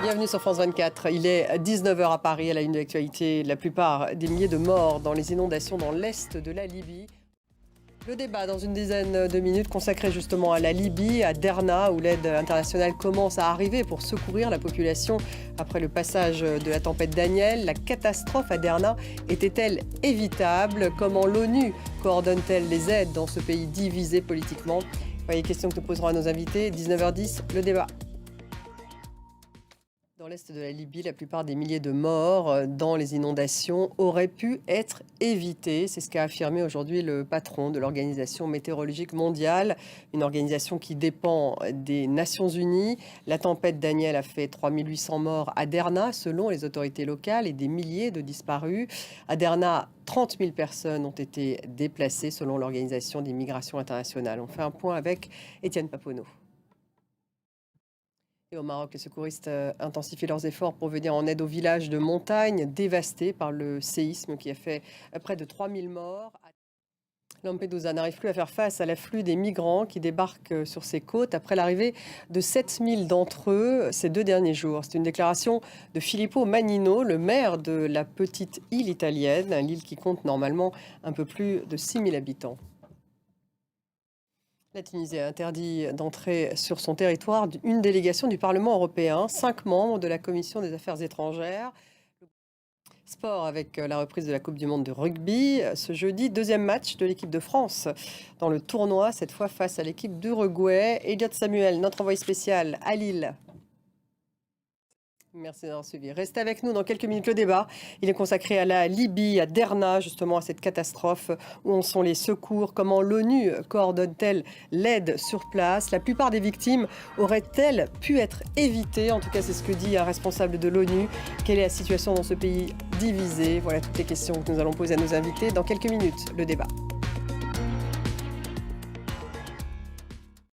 Bienvenue sur France 24. Il est 19h à Paris, à la une de l'actualité. La plupart des milliers de morts dans les inondations dans l'est de la Libye. Le débat dans une dizaine de minutes consacré justement à la Libye, à Derna, où l'aide internationale commence à arriver pour secourir la population après le passage de la tempête Daniel. La catastrophe à Derna était-elle évitable? Comment l'ONU coordonne-t-elle les aides dans ce pays divisé politiquement? Voyez, question que nous poserons à nos invités. 19h10, le débat. Dans l'est de la Libye, la plupart des milliers de morts dans les inondations auraient pu être évités. C'est ce qu'a affirmé aujourd'hui le patron de l'Organisation météorologique mondiale, une organisation qui dépend des Nations Unies. La tempête Daniel a fait 3800 morts à Derna, selon les autorités locales, et des milliers de disparus. À Derna, 30 000 personnes ont été déplacées, selon l'Organisation des migrations internationales. On fait un point avec Étienne Paponneau. Au Maroc, les secouristes intensifient leurs efforts pour venir en aide aux villages de montagne dévastés par le séisme qui a fait près de 3000 morts. Lampedusa n'arrive plus à faire face à l'afflux des migrants qui débarquent sur ses côtes après l'arrivée de 7000 d'entre eux ces 2 derniers jours. C'est une déclaration de Filippo Mannino, le maire de la petite île italienne, l'île qui compte normalement un peu plus de 6000 habitants. La Tunisie a interdit d'entrer sur son territoire une délégation du Parlement européen, 5 membres de la Commission des Affaires étrangères. Sport avec la reprise de la Coupe du Monde de rugby. Ce jeudi, 2e match de l'équipe de France dans le tournoi, cette fois face à l'équipe d'Uruguay. Elliot Samuel, notre envoyé spécial à Lille. Merci d'avoir suivi. Restez avec nous dans quelques minutes. Le débat, il est consacré à la Libye, à Derna, justement à cette catastrophe. Où en sont les secours? Comment l'ONU coordonne-t-elle l'aide sur place? La plupart des victimes auraient-elles pu être évitées? En tout cas, c'est ce que dit un responsable de l'ONU. Quelle est la situation dans ce pays divisé? Voilà toutes les questions que nous allons poser à nos invités dans quelques minutes. Le débat.